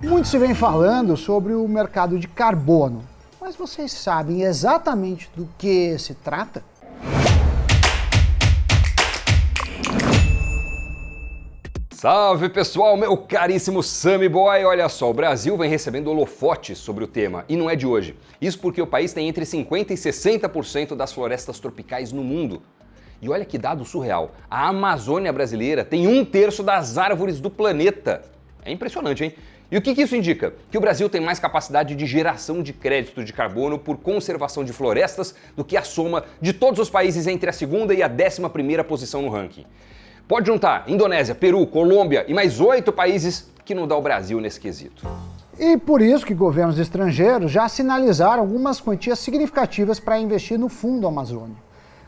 Muito se vem falando sobre o mercado de carbono, mas vocês sabem exatamente do que se trata? Salve pessoal, meu caríssimo Sammy Boy! Olha só, o Brasil vem recebendo holofotes sobre o tema e não é de hoje. Isso porque o país tem entre 50% e 60% das florestas tropicais no mundo. E olha que dado surreal, a Amazônia brasileira tem 1/3 das árvores do planeta. É impressionante, hein? E o que isso indica? Que o Brasil tem mais capacidade de geração de crédito de carbono por conservação de florestas do que a soma de todos os países entre a segunda e a 11ª posição no ranking. Pode juntar Indonésia, Peru, Colômbia e mais 8 países que não dá o Brasil nesse quesito. E por isso que governos estrangeiros já sinalizaram algumas quantias significativas para investir no Fundo Amazônia.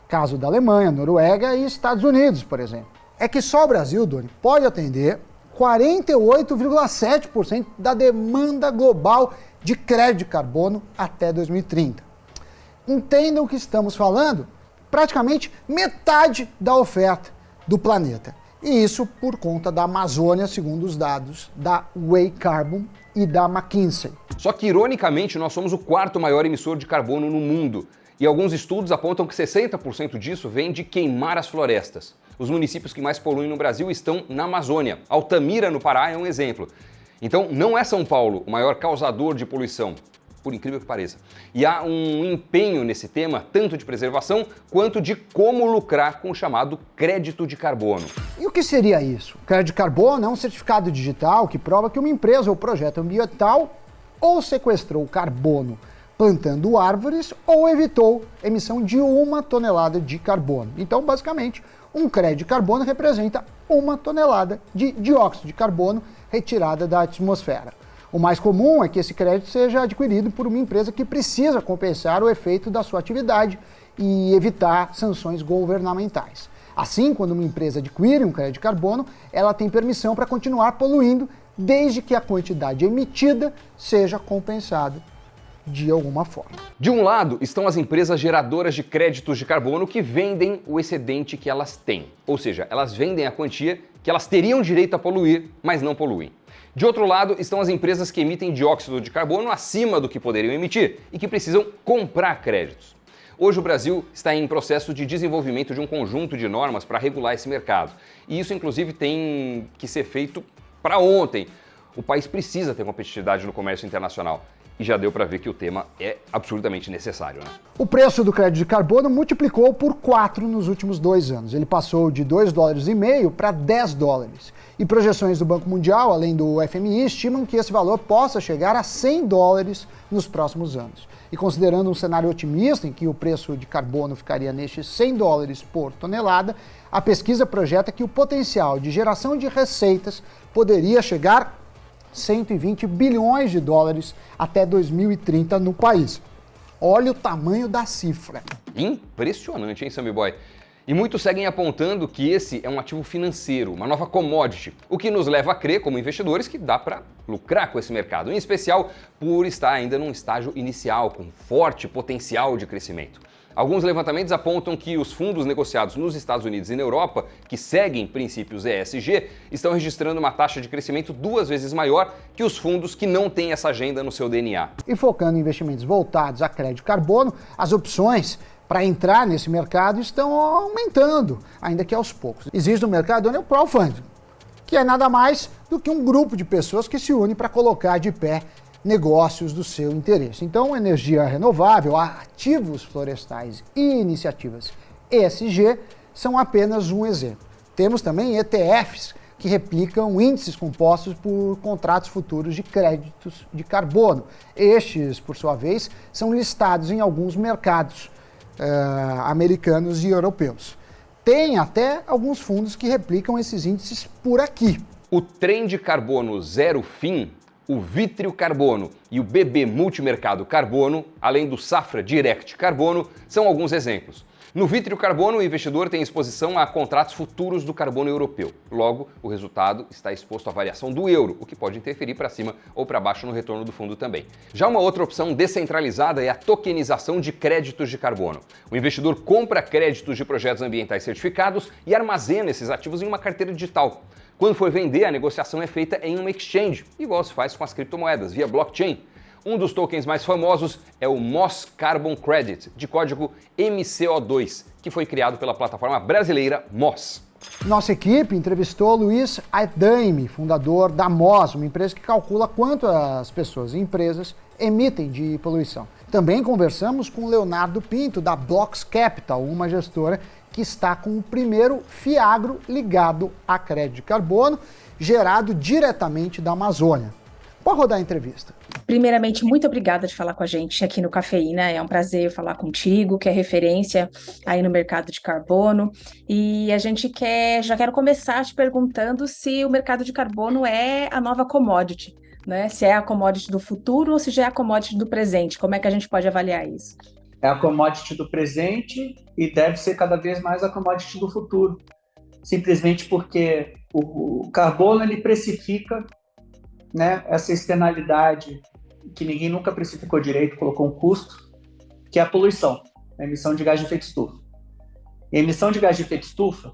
Caso da Alemanha, Noruega e Estados Unidos, por exemplo. É que só o Brasil, Doni, pode atender 48,7% da demanda global de crédito de carbono até 2030. Entendam o que estamos falando? Praticamente metade da oferta do planeta. E isso por conta da Amazônia, segundo os dados da Way Carbon e da McKinsey. Só que, ironicamente, nós somos o 4º maior emissor de carbono no mundo. E alguns estudos apontam que 60% disso vem de queimar as florestas. Os municípios que mais poluem no Brasil estão na Amazônia. Altamira, no Pará, é um exemplo. Então, não é São Paulo o maior causador de poluição, por incrível que pareça. E há um empenho nesse tema, tanto de preservação, quanto de como lucrar com o chamado crédito de carbono. E o que seria isso? O crédito de carbono é um certificado digital que prova que uma empresa ou projeto ambiental ou sequestrou carbono plantando árvores ou evitou emissão de 1 tonelada de carbono. Então, basicamente, um crédito de carbono representa 1 tonelada de dióxido de carbono retirada da atmosfera. O mais comum é que esse crédito seja adquirido por uma empresa que precisa compensar o efeito da sua atividade e evitar sanções governamentais. Assim, quando uma empresa adquire um crédito de carbono, ela tem permissão para continuar poluindo desde que a quantidade emitida seja compensada de alguma forma. De um lado estão as empresas geradoras de créditos de carbono que vendem o excedente que elas têm. Ou seja, elas vendem a quantia que elas teriam direito a poluir, mas não poluem. De outro lado estão as empresas que emitem dióxido de carbono acima do que poderiam emitir e que precisam comprar créditos. Hoje o Brasil está em processo de desenvolvimento de um conjunto de normas para regular esse mercado. E isso, inclusive, tem que ser feito para ontem. O país precisa ter competitividade no comércio internacional. E já deu para ver que o tema é absolutamente necessário, né? O preço do crédito de carbono multiplicou por 4 nos últimos 2 anos. Ele passou de $2,5 para $10. E projeções do Banco Mundial, além do FMI, estimam que esse valor possa chegar a $100 nos próximos anos. E considerando um cenário otimista, em que o preço de carbono ficaria nestes $100 por tonelada, a pesquisa projeta que o potencial de geração de receitas poderia chegar 120 bilhões de dólares até 2030 no país. Olha o tamanho da cifra. Impressionante, hein, Sammy Boy? E muitos seguem apontando que esse é um ativo financeiro, uma nova commodity, o que nos leva a crer, como investidores, que dá para lucrar com esse mercado, em especial por estar ainda num estágio inicial, com forte potencial de crescimento. Alguns levantamentos apontam que os fundos negociados nos Estados Unidos e na Europa, que seguem princípios ESG, estão registrando uma taxa de crescimento 2 vezes maior que os fundos que não têm essa agenda no seu DNA. E focando em investimentos voltados a crédito de carbono, as opções para entrar nesse mercado estão aumentando, ainda que aos poucos. Existe no mercado o crowdfunding, que é nada mais do que um grupo de pessoas que se une para colocar de pé negócios do seu interesse. Então, energia renovável, ativos florestais e iniciativas ESG são apenas um exemplo. Temos também ETFs, que replicam índices compostos por contratos futuros de créditos de carbono. Estes, por sua vez, são listados em alguns mercados americanos e europeus. Tem até alguns fundos que replicam esses índices por aqui. O Trend Carbono Zero Fim, o Vitrio Carbono e o BB Multimercado Carbono, além do Safra Direct Carbono, são alguns exemplos. No Vitrio Carbono, o investidor tem exposição a contratos futuros do carbono europeu. Logo, o resultado está exposto à variação do euro, o que pode interferir para cima ou para baixo no retorno do fundo também. Já uma outra opção descentralizada é a tokenização de créditos de carbono. O investidor compra créditos de projetos ambientais certificados e armazena esses ativos em uma carteira digital. Quando for vender, a negociação é feita em uma exchange, igual se faz com as criptomoedas, via blockchain. Um dos tokens mais famosos é o Moss Carbon Credit, de código MCO2, que foi criado pela plataforma brasileira Moss. Nossa equipe entrevistou Luiz Adaime, fundador da Moss, uma empresa que calcula quanto as pessoas e empresas emitem de poluição. Também conversamos com Leonardo Pinto, da Blocks Capital, uma gestora que está com o primeiro Fiagro ligado a crédito de carbono, gerado diretamente da Amazônia. Pode rodar a entrevista. Primeiramente, muito obrigada de falar com a gente aqui no Cafeína. É um prazer falar contigo, que é referência aí no mercado de carbono. E a gente já quero começar te perguntando se o mercado de carbono é a nova commodity, né? Se é a commodity do futuro ou se já é a commodity do presente. Como é que a gente pode avaliar isso? É a commodity do presente e deve ser cada vez mais a commodity do futuro. Simplesmente porque o carbono ele precifica, né, essa externalidade que ninguém nunca precificou direito, colocou um custo, que é a poluição, a emissão de gás de efeito estufa. E a emissão de gás de efeito estufa,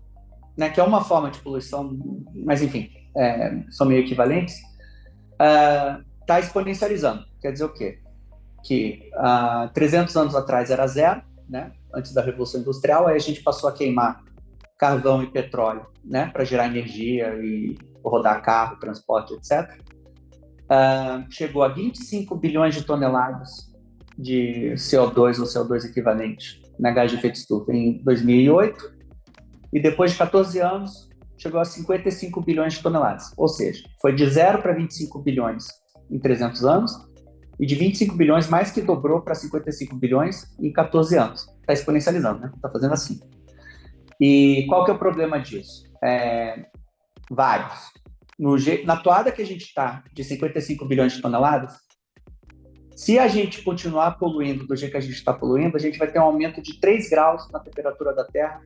né, que é uma forma de poluição, mas enfim, são meio equivalentes, está exponencializando. Quer dizer o quê? Que 300 anos atrás era zero, né, antes da Revolução Industrial, aí a gente passou a queimar carvão e petróleo, né, para gerar energia e rodar carro, transporte, etc. Chegou a 25 bilhões de toneladas de CO2 ou CO2 equivalente, né, gás de efeito estufa, em 2008, e depois de 14 anos chegou a 55 bilhões de toneladas, ou seja, foi de 0 para 25 bilhões em 300 anos, e de 25 bilhões mais que dobrou para 55 bilhões em 14 anos. Está exponencializando, né? Está fazendo assim. E qual que é o problema disso? Vários. Na toada que a gente está, de 55 bilhões de toneladas, se a gente continuar poluindo do jeito que a gente está poluindo, a gente vai ter um aumento de 3 graus na temperatura da Terra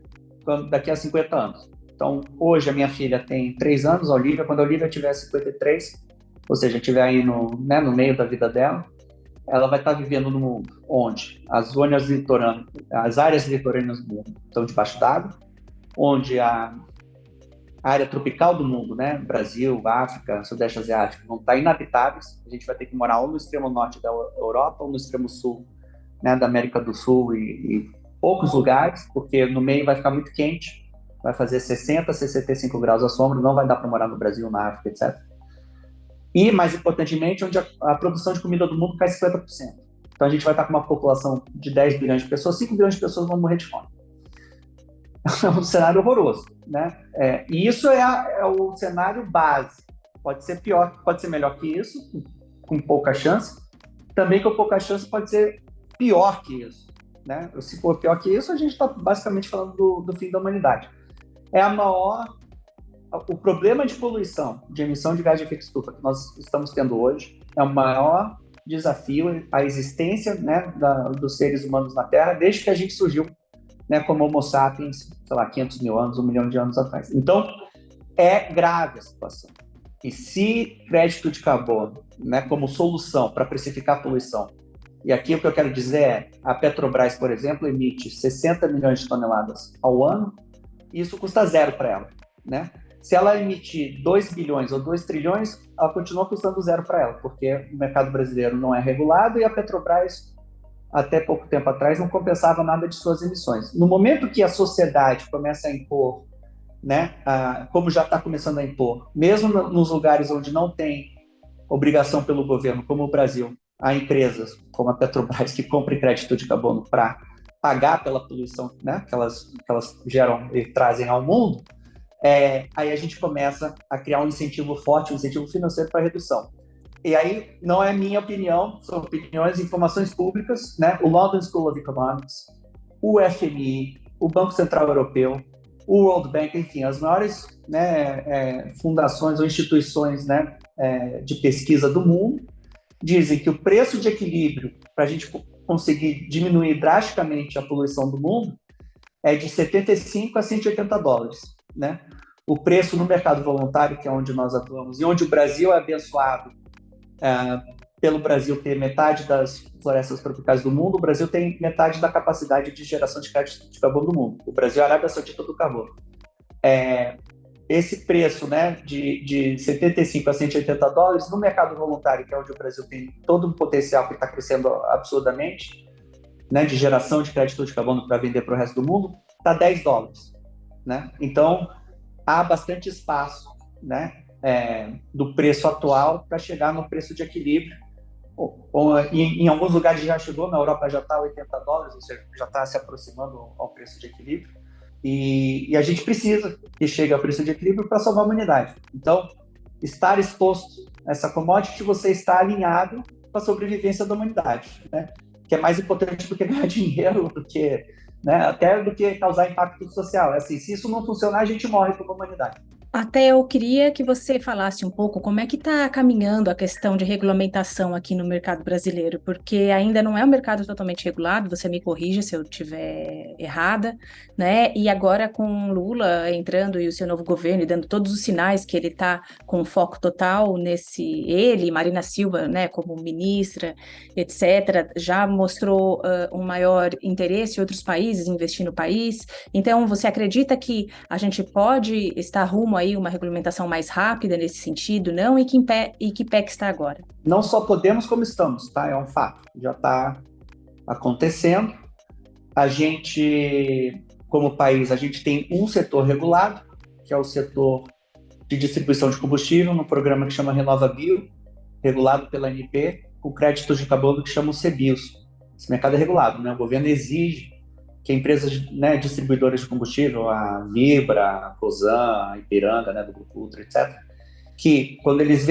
daqui a 50 anos. Então, hoje a minha filha tem 3 anos, a Olivia. Quando a Olivia tiver 53, ou seja, estiver aí no meio da vida dela, ela vai estar vivendo num mundo onde as áreas litorâneas do mundo estão debaixo d'água, onde a área tropical do mundo, né, Brasil, África, Sudeste Asiático, vão estar inabitáveis. A gente vai ter que morar ou no extremo norte da Europa ou no extremo sul, né, da América do Sul e poucos lugares, porque no meio vai ficar muito quente, vai fazer 60, 65 graus à sombra, não vai dar para morar no Brasil, na África, etc. E, mais importantemente, onde a produção de comida do mundo cai 50%. Então a gente vai estar com uma população de 10 bilhões de pessoas, 5 bilhões de pessoas vão morrer de fome. É um cenário horroroso, né? E isso é o cenário base. Pode ser pior, pode ser melhor que isso, com pouca chance. Também com pouca chance pode ser pior que isso, né? Se for pior que isso, a gente está basicamente falando do fim da humanidade. O problema de poluição, de emissão de gás de efeito estufa que nós estamos tendo hoje é o maior desafio à existência, né, dos seres humanos na Terra desde que a gente surgiu, né, como Homo sapiens, sei lá, 500 mil anos, 1 milhão de anos atrás. Então, é grave a situação. E se crédito de carbono, né, como solução para precificar a poluição, e aqui o que eu quero dizer é, a Petrobras, por exemplo, emite 60 milhões de toneladas ao ano, e isso custa zero para ela, né? Se ela emitir 2 bilhões ou 2 trilhões, ela continua custando zero para ela, porque o mercado brasileiro não é regulado e a Petrobras, até pouco tempo atrás, não compensava nada de suas emissões. No momento que a sociedade começa a impor, né, como já está começando a impor, mesmo nos lugares onde não tem obrigação pelo governo, como o Brasil, há empresas como a Petrobras que compram crédito de carbono para pagar pela poluição, né, que elas geram e trazem ao mundo, aí a gente começa a criar um incentivo forte, um incentivo financeiro para a redução. E aí não é minha opinião, são opiniões e informações públicas, né? O London School of Economics, o FMI, o Banco Central Europeu, o World Bank, enfim, as maiores, né, fundações ou instituições, né, de pesquisa do mundo, dizem que o preço de equilíbrio para a gente conseguir diminuir drasticamente a poluição do mundo é de 75 a 180 dólares, né? O preço no mercado voluntário, que é onde nós atuamos, e onde o Brasil é abençoado pelo Brasil ter metade das florestas tropicais do mundo, o Brasil tem metade da capacidade de geração de crédito de carbono do mundo. O Brasil é a Arábia Saudita do carbono. esse preço, né, de 75 a 180 dólares, no mercado voluntário, que é onde o Brasil tem todo um potencial que está crescendo absurdamente, né, de geração de crédito de carbono para vender para o resto do mundo, está 10 dólares. Né? Então, há bastante espaço, né, do preço atual para chegar no preço de equilíbrio. Em alguns lugares já chegou, na Europa já está a 80 dólares, ou seja, já está se aproximando ao preço de equilíbrio. E a gente precisa que chegue ao preço de equilíbrio para salvar a humanidade. Então, estar exposto a essa commodity, você está alinhado com a sobrevivência da humanidade, né? Que é mais importante do que ganhar dinheiro, até do que causar impacto social. Assim, se isso não funcionar, a gente morre como humanidade. Até eu queria que você falasse um pouco como é que está caminhando a questão de regulamentação aqui no mercado brasileiro, porque ainda não é um mercado totalmente regulado, você me corrija se eu estiver errada, né? E agora com Lula entrando e o seu novo governo e dando todos os sinais que ele está com foco total ele, Marina Silva, né, como ministra, etc., já mostrou um maior interesse em outros países, investir no país. Então, você acredita que a gente pode estar rumo aí uma regulamentação mais rápida nesse sentido, não? E que pé que está agora? Não só podemos, como estamos, tá? É um fato, já está acontecendo. A gente, como país, a gente tem um setor regulado, que é o setor de distribuição de combustível, no programa que chama RenovaBio, regulado pela ANP, com créditos de carbono que chamam CBIOS. Esse mercado é regulado, né? O governo exige que empresas, né, distribuidoras de combustível, a Vibra, a Cosan, a Ipiranga, né, do Grupo Ultra, etc., que quando elas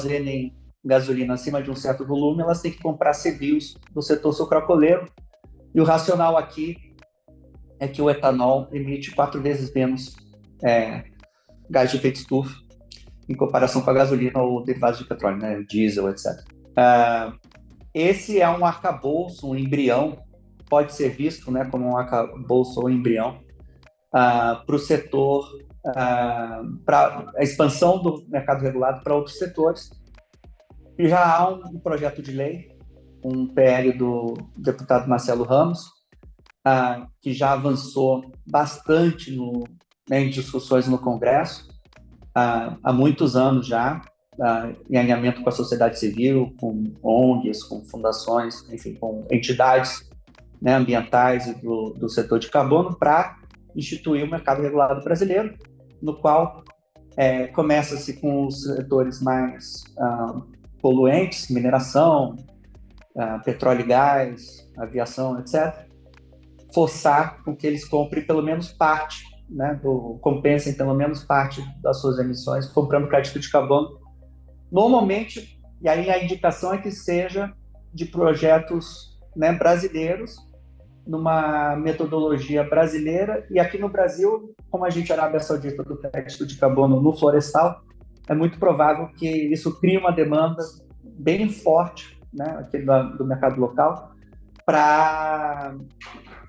vendem gasolina acima de um certo volume, elas têm que comprar CBIOS do setor sucroalcooleiro. E o racional aqui é que o etanol emite 4 vezes menos gás de efeito estufa em comparação com a gasolina ou derivados de petróleo, né, diesel, etc. Esse é um arcabouço, um embrião, pode ser visto, né, como um arcabouço ou embrião para o setor, para a expansão do mercado regulado para outros setores. E já há um projeto de lei, um PL do deputado Marcelo Ramos, que já avançou bastante em discussões no Congresso, há muitos anos já, em alinhamento com a sociedade civil, com ONGs, com fundações, enfim, com entidades, né, ambientais e do setor de carbono, para instituir o mercado regulado brasileiro, no qual começa-se com os setores mais poluentes, mineração, petróleo e gás, aviação, etc., forçar com que eles comprem pelo menos parte, né, compensem pelo menos parte das suas emissões, comprando crédito de carbono. Normalmente, e aí a indicação é que seja de projetos, né, brasileiros, numa metodologia brasileira, e aqui no Brasil, como a gente é Arábia Saudita do crédito de carbono no florestal, é muito provável que isso crie uma demanda bem forte, né, aqui do mercado local para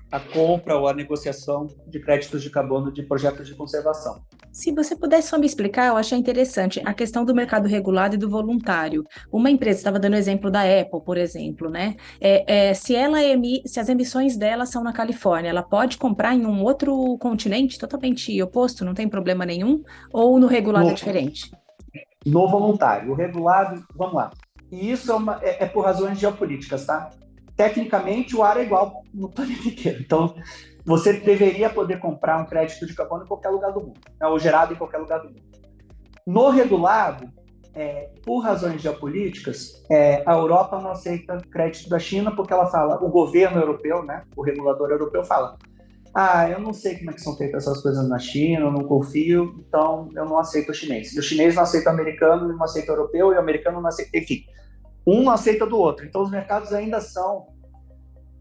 a compra ou a negociação de créditos de carbono de projetos de conservação. Se você pudesse só me explicar, eu achei interessante a questão do mercado regulado e do voluntário. Uma empresa, estava dando o exemplo da Apple, por exemplo, né? Se as emissões dela são na Califórnia, ela pode comprar em um outro continente totalmente oposto, não tem problema nenhum? Ou no regulado é diferente? No voluntário. O regulado, vamos lá. E isso é por razões geopolíticas, tá? Tecnicamente, o ar é igual no planeta inteiro. Então, você deveria poder comprar um crédito de carbono em qualquer lugar do mundo, né, ou gerado em qualquer lugar do mundo. No regulado, por razões geopolíticas, a Europa não aceita crédito da China porque ela fala, o governo europeu, né, o regulador europeu fala, eu não sei como é que são feitas essas coisas na China, eu não confio, então eu não aceito o chinês. E o chinês não aceita o americano, não aceita o europeu, e o americano não aceita, enfim. Um não aceita do outro. Então, os mercados ainda são,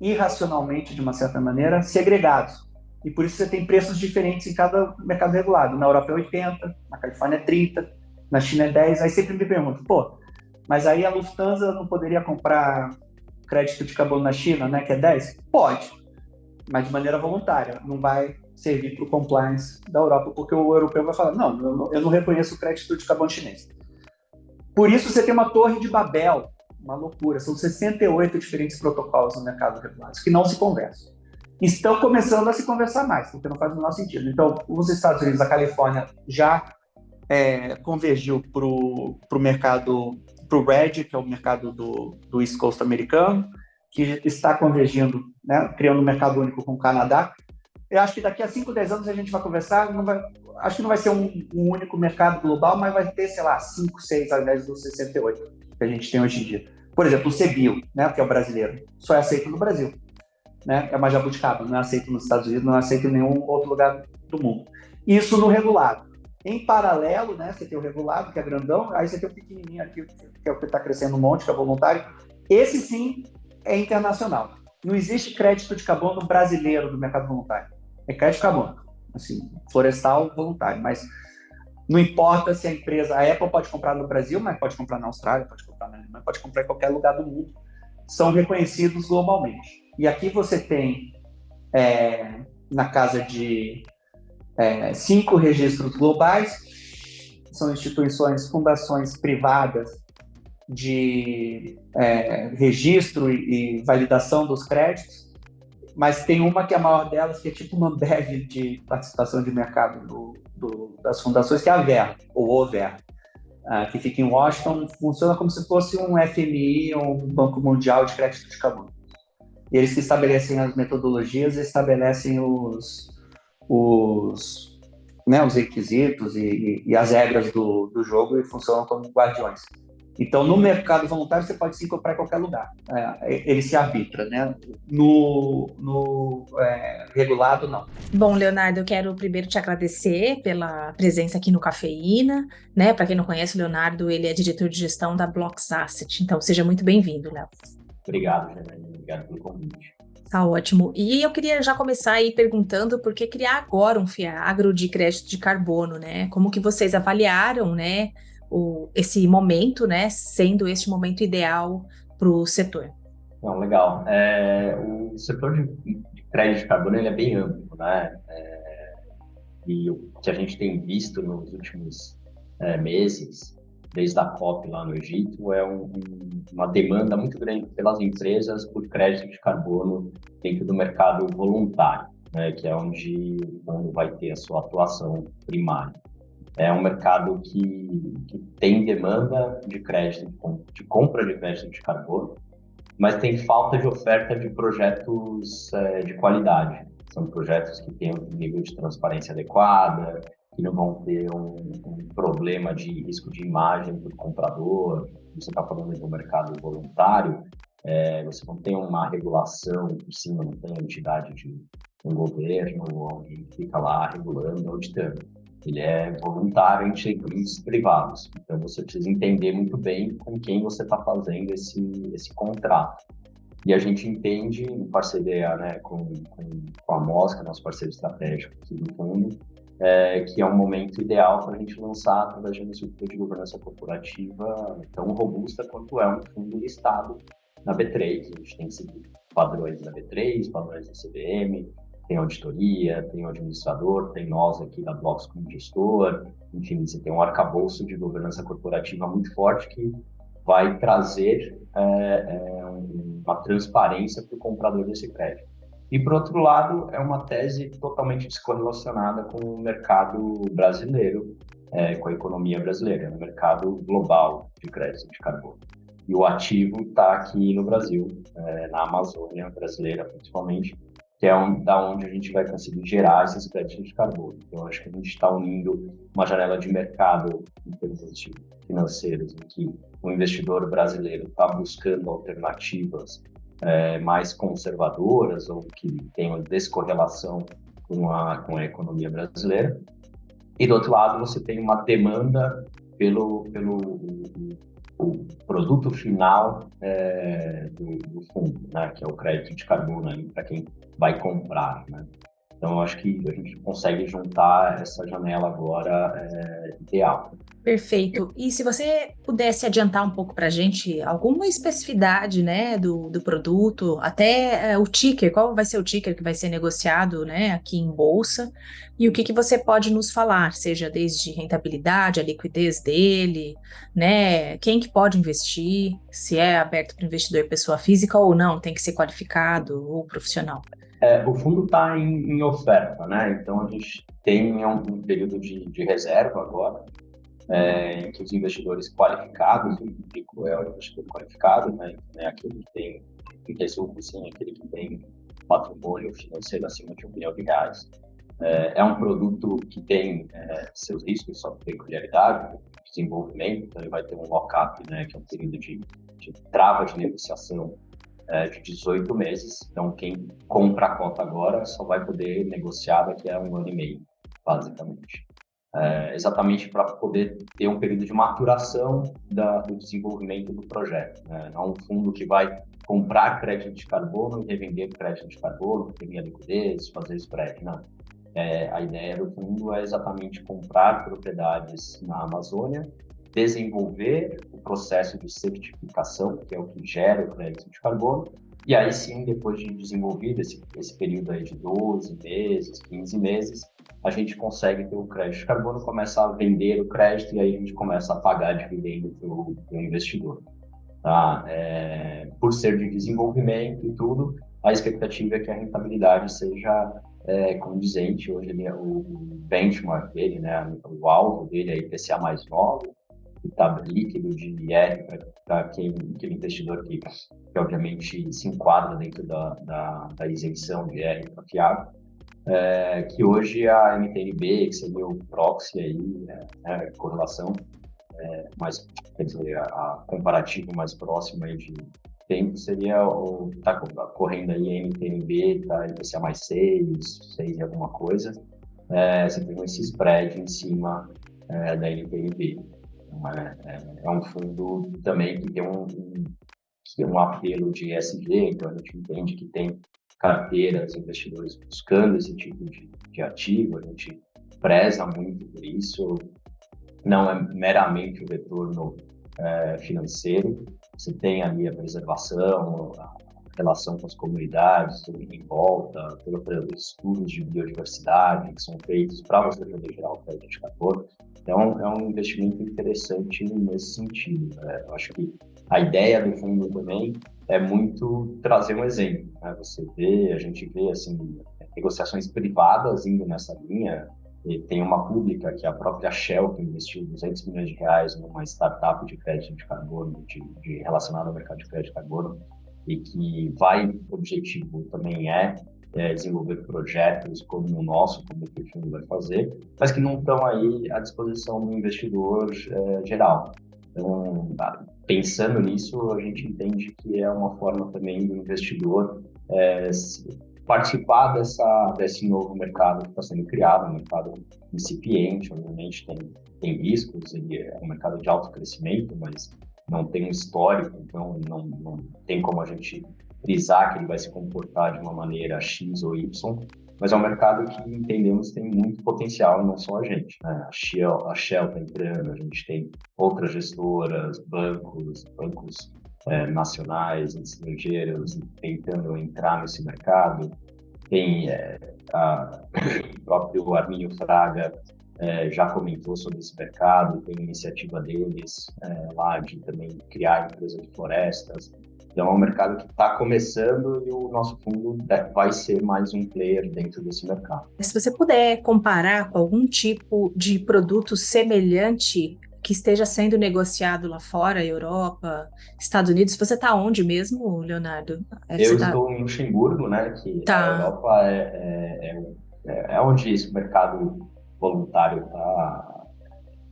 irracionalmente, de uma certa maneira, segregados. E por isso você tem preços diferentes em cada mercado regulado. Na Europa é 80, na Califórnia é 30, na China é 10. Aí sempre me pergunto, mas aí a Lufthansa não poderia comprar crédito de carbono na China, né, que é 10? Pode, mas de maneira voluntária. Não vai servir para o compliance da Europa, porque o europeu vai falar, não, eu não reconheço o crédito de carbono chinês. Por isso você tem uma torre de Babel, uma loucura. São 68 diferentes protocolos no mercado regulado, que não se conversam. estão começando a se conversar mais, porque não faz o menor sentido. Então, os Estados Unidos, a Califórnia, já convergiu para o mercado, para o RED, que é o mercado do East Coast americano, que está convergindo, né, criando um mercado único com o Canadá. Eu acho que daqui a 5, 10 anos a gente vai conversar, acho que não vai ser um único mercado global, mas vai ter, sei lá, 5, 6 ao invés dos 68 que a gente tem hoje em dia. Por exemplo, o CBIO, né, que é o brasileiro, só é aceito no Brasil. Né? É uma jabuticaba, não é aceito nos Estados Unidos, não é aceito em nenhum outro lugar do mundo. Isso no regulado. Em paralelo, né, você tem o regulado, que é grandão, aí você tem o pequenininho aqui, que é o que está crescendo um monte, que é voluntário. Esse sim é internacional. Não existe crédito de carbono brasileiro no mercado voluntário. É crédito de carbono, assim, florestal voluntário, mas não importa se a empresa, a Apple pode comprar no Brasil, mas pode comprar na Austrália, pode comprar na Alemanha, pode comprar em qualquer lugar do mundo. São reconhecidos globalmente. E aqui você tem, na casa de 5 registros globais, são instituições, fundações privadas de registro e validação dos créditos, mas tem uma que é a maior delas, que é tipo uma Ambev de participação de mercado das fundações, que é a VER, ou OVER, que fica em Washington, funciona como se fosse um FMI ou um Banco Mundial de Crédito de Carbono. E eles que estabelecem as metodologias, estabelecem os requisitos e as regras do jogo e funcionam como guardiões. Então, no mercado voluntário, você pode se comprar em qualquer lugar. Ele se arbitra, né? No regulado, não. Bom, Leonardo, eu quero primeiro te agradecer pela presença aqui no Cafeína, né? Para quem não conhece o Leonardo, ele é diretor de gestão da Blocks Asset. Então, seja muito bem-vindo, Léo. Obrigado, Fernanda. Obrigado pelo convite. Tá ótimo. E eu queria já começar aí perguntando por que criar agora um FIAGRO de crédito de carbono, né? Como que vocês avaliaram, né, esse momento, né, sendo este momento ideal para o setor? Bom, legal. O setor de crédito de carbono ele é bem amplo, né? E o que a gente tem visto nos últimos meses, desde a COP lá no Egito, é uma demanda muito grande pelas empresas por crédito de carbono dentro do mercado voluntário, né, que é onde vai ter a sua atuação primária. É um mercado que tem demanda de crédito, de compra de crédito de carbono, mas tem falta de oferta de projetos de qualidade. São projetos que têm um nível de transparência adequada, que não vão ter um problema de risco de imagem para o comprador. Você está falando do mercado voluntário, você não tem uma regulação por cima, não tem a entidade de um governo ou alguém que fica lá regulando, auditando. Ele é voluntário entre empresas privadas. Então, você precisa entender muito bem com quem você está fazendo esse contrato. E a gente entende, em parceria, né, com a Mosca, nosso parceiro estratégico aqui no fundo, que é um momento ideal para a gente lançar, através de uma estrutura de governança corporativa tão robusta quanto é um fundo listado na B3. A gente tem seguido padrões da B3, padrões da CVM, tem auditoria, tem o administrador, tem nós aqui da Blocks como gestor, enfim, você tem um arcabouço de governança corporativa muito forte que vai trazer uma transparência para o comprador desse crédito. E, por outro lado, é uma tese totalmente descorrelacionada com o mercado brasileiro, com a economia brasileira, no mercado global de crédito de carbono. E o ativo está aqui no Brasil, na Amazônia brasileira, principalmente, que é da onde a gente vai conseguir gerar esses créditos de carbono. Então, acho que a gente está unindo uma janela de mercado em termos financeiros, em que o investidor brasileiro está buscando alternativas mais conservadoras ou que tenham descorrelação com a economia brasileira. E, do outro lado, você tem uma demanda pelo o produto final do fundo, né, que é o crédito de carbono para quem vai comprar, né? Então, eu acho que a gente consegue juntar essa janela agora ideal. Perfeito. E se você pudesse adiantar um pouco para a gente alguma especificidade, né, do produto, até o ticker, qual vai ser o ticker que vai ser negociado, né, aqui em bolsa, e o que você pode nos falar, seja desde rentabilidade, a liquidez dele, né, quem que pode investir, se é aberto para investidor pessoa física ou não, tem que ser qualificado ou profissional. O fundo está em oferta, né? Então a gente tem um período de reserva agora, em que os investidores qualificados, o público é o investidor qualificado, né? É aquele que tem, em resumo, sim, aquele que tem patrimônio financeiro acima de R$ 1 milhão. É um produto que tem seus riscos, sua peculiaridade, desenvolvimento, então ele vai ter um lock-up, né, que é um período de trava de negociação de 18 meses. Então, quem compra a cota agora só vai poder negociar daqui a 1 ano e meio, basicamente. Exatamente para poder ter um período de maturação do desenvolvimento do projeto, né? Não um fundo que vai comprar crédito de carbono e revender crédito de carbono, ter minha liquidez, fazer spread, não. A ideia do fundo é exatamente comprar propriedades na Amazônia, desenvolver o processo de certificação, que é o que gera o crédito de carbono, e aí sim, depois de desenvolvido esse período aí de 12 meses, 15 meses, a gente consegue ter o crédito de carbono, começa a vender o crédito e aí a gente começa a pagar dividendo para o investidor. Tá? Por ser de desenvolvimento e tudo, a expectativa é que a rentabilidade seja condizente. Hoje o benchmark dele, né, o alvo dele é IPCA mais 9, que está líquido de IR para aquele investidor que obviamente se enquadra dentro da isenção de IR para FIAC, que hoje a MTNB, que seria o proxy aí, correlação, mais, quer dizer, a comparativo mais próximo aí de tempo seria tá correndo aí MTNB, tá IPCA mais 6 e alguma coisa, você tem esse spread em cima da NTNB. É um fundo também que tem um apelo de ESG, então a gente entende que tem carteiras, investidores buscando esse tipo de ativo, a gente preza muito por isso, não é meramente o retorno financeiro, você tem ali a preservação, a relação com as comunidades, tudo em volta, pelos estudos de biodiversidade que são feitos para você poder gerar o crédito de carbono. Então, é um investimento interessante nesse sentido. Eu acho que a ideia do fundo também é muito trazer um exemplo. Né? A gente vê assim, negociações privadas indo nessa linha. E tem uma pública, que é a própria Shell, que investiu R$ 200 milhões numa startup de crédito de carbono, relacionada ao mercado de crédito de carbono, e que o objetivo também desenvolver projetos como o nosso, como o que o fundo vai fazer, mas que não estão aí à disposição do investidor geral. Então, pensando nisso, a gente entende que é uma forma também do investidor participar desse novo mercado que está sendo criado, um mercado incipiente, obviamente tem riscos, ele é um mercado de alto crescimento, mas não tem um histórico, então não tem como a gente frisar que ele vai se comportar de uma maneira X ou Y, mas é um mercado que entendemos tem muito potencial, e não só a gente, né? A Shell está entrando, a gente tem outras gestoras, bancos nacionais, estrangeiros, tentando entrar nesse mercado. Tem o próprio Arminio Fraga já comentou sobre esse mercado, tem iniciativa deles lá de também criar empresa de florestas. Então, é um mercado que está começando e o nosso fundo vai ser mais um player dentro desse mercado. Se você puder comparar com algum tipo de produto semelhante que esteja sendo negociado lá fora, Europa, Estados Unidos, você está onde mesmo, Leonardo? Eu estou em Luxemburgo, né? Que a Europa é onde esse mercado voluntário está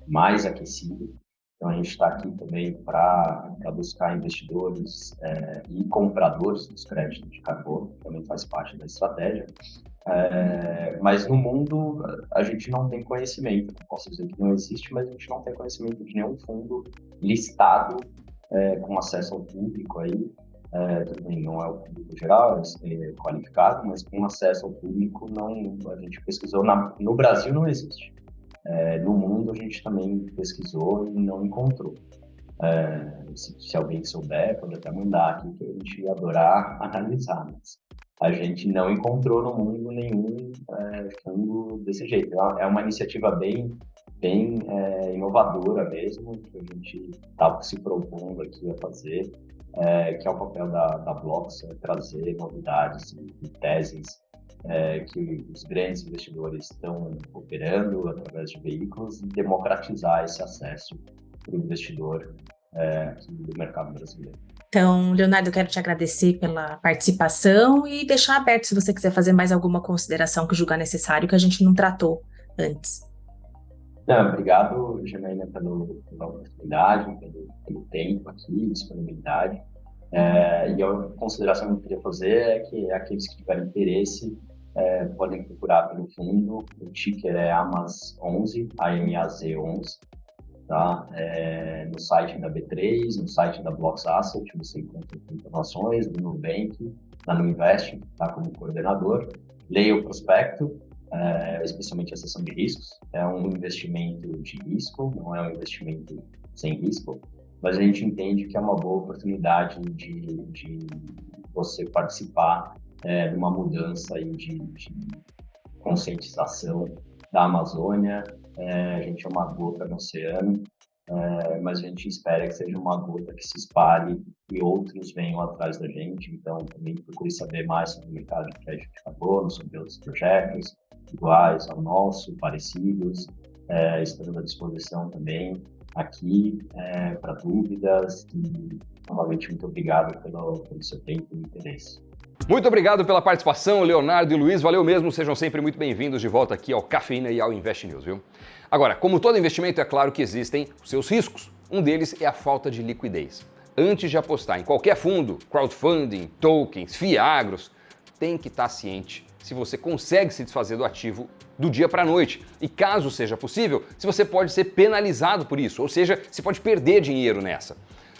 mais aquecido. Então, a gente está aqui também para buscar investidores e compradores dos créditos de carbono, que também faz parte da estratégia. Mas no mundo, a gente não tem conhecimento. Não posso dizer que não existe, mas a gente não tem conhecimento de nenhum fundo listado com acesso ao público aí. Também não é o público geral, é qualificado, mas com acesso ao público, a gente pesquisou. No Brasil não existe. No mundo a gente também pesquisou e não encontrou. Se alguém souber, pode até mandar aqui, que a gente ia adorar analisar, mas a gente não encontrou no mundo nenhum fundo desse jeito. É uma iniciativa bem inovadora mesmo, que a gente está se propondo aqui a fazer. que é o papel da Blox, trazer novidades e teses que os grandes investidores estão operando através de veículos e democratizar esse acesso para o investidor aqui do mercado brasileiro. Então, Leonardo, eu quero te agradecer pela participação e deixar aberto se você quiser fazer mais alguma consideração que julgar necessário que a gente não tratou antes. Não, obrigado, Janaína, pela oportunidade, pelo tempo aqui, disponibilidade. E a consideração que eu queria fazer é que aqueles que tiverem interesse podem procurar pelo fundo. O ticker é AMAZ11, AMAZ11, tá? No site da B3, no site da Blox Asset, você encontra informações, no Nubank, na Nuinvest, tá, como coordenador. Leia o prospecto, especialmente a seção de riscos. É um investimento de risco, não é um investimento sem risco, mas a gente entende que é uma boa oportunidade de você participar de uma mudança aí de conscientização da Amazônia. A gente é uma gota no oceano, mas a gente espera que seja uma gota que se espalhe e outros venham atrás da gente. Então, também procure saber mais sobre o mercado de crédito de carbono, sobre outros projetos iguais ao nosso, parecidos. Estamos à disposição também aqui para dúvidas. E, novamente, muito obrigado pelo seu tempo e interesse. Muito obrigado pela participação, Leonardo e Luiz. Valeu mesmo, sejam sempre muito bem-vindos de volta aqui ao Cafeína e ao Invest News, viu? Agora, como todo investimento, é claro que existem os seus riscos. Um deles é a falta de liquidez. Antes de apostar em qualquer fundo, crowdfunding, tokens, FII agros, tem que estar ciente se você consegue se desfazer do ativo do dia para a noite. E caso seja possível, se você pode ser penalizado por isso, ou seja, se pode perder dinheiro nessa.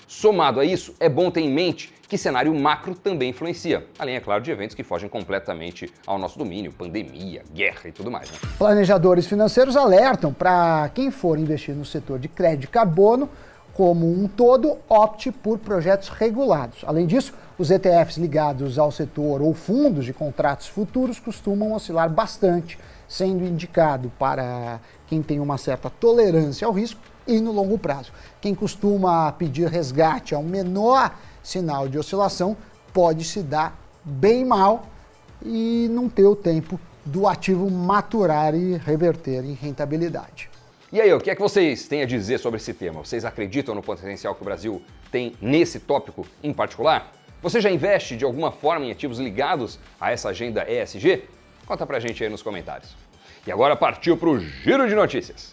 Somado a isso, é bom ter em mente que cenário macro também influencia, além, é claro, de eventos que fogem completamente ao nosso domínio, pandemia, guerra e tudo mais, né? Planejadores financeiros alertam para quem for investir no setor de crédito de carbono, como um todo, opte por projetos regulados. Além disso, os ETFs ligados ao setor ou fundos de contratos futuros costumam oscilar bastante, sendo indicado para quem tem uma certa tolerância ao risco e no longo prazo. Quem costuma pedir resgate ao menor sinal de oscilação pode se dar bem mal e não ter o tempo do ativo maturar e reverter em rentabilidade. E aí, o que é que vocês têm a dizer sobre esse tema? Vocês acreditam no potencial que o Brasil tem nesse tópico em particular? Você já investe de alguma forma em ativos ligados a essa agenda ESG? Conta pra gente aí nos comentários. E agora partiu pro Giro de Notícias.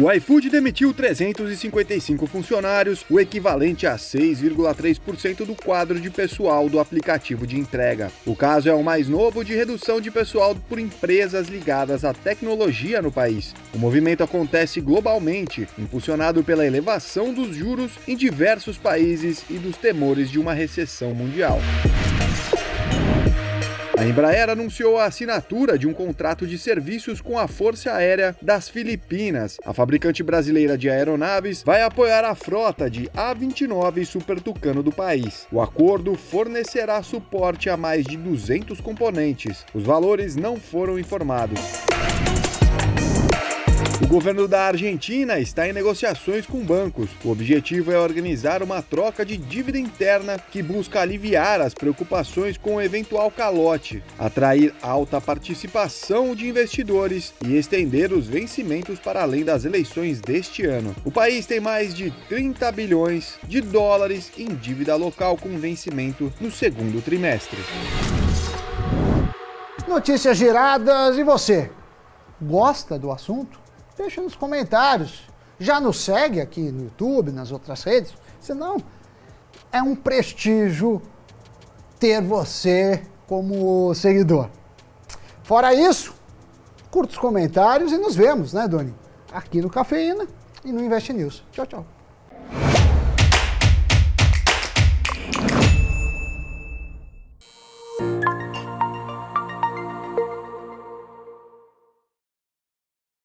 O iFood demitiu 355 funcionários, o equivalente a 6,3% do quadro de pessoal do aplicativo de entrega. O caso é o mais novo de redução de pessoal por empresas ligadas à tecnologia no país. O movimento acontece globalmente, impulsionado pela elevação dos juros em diversos países e dos temores de uma recessão mundial. A Embraer anunciou a assinatura de um contrato de serviços com a Força Aérea das Filipinas. A fabricante brasileira de aeronaves vai apoiar a frota de A-29 Super Tucano do país. O acordo fornecerá suporte a mais de 200 componentes. Os valores não foram informados. O governo da Argentina está em negociações com bancos. O objetivo é organizar uma troca de dívida interna que busca aliviar as preocupações com o eventual calote, atrair alta participação de investidores e estender os vencimentos para além das eleições deste ano. O país tem mais de 30 bilhões de dólares em dívida local com vencimento no segundo trimestre. Notícias giradas, e você? Gosta do assunto? Deixa nos comentários. Já nos segue aqui no YouTube, nas outras redes? Senão, é um prestígio ter você como seguidor. Fora isso, curta os comentários e nos vemos, né, Doni? Aqui no Cafeína e no Invest News. Tchau, tchau.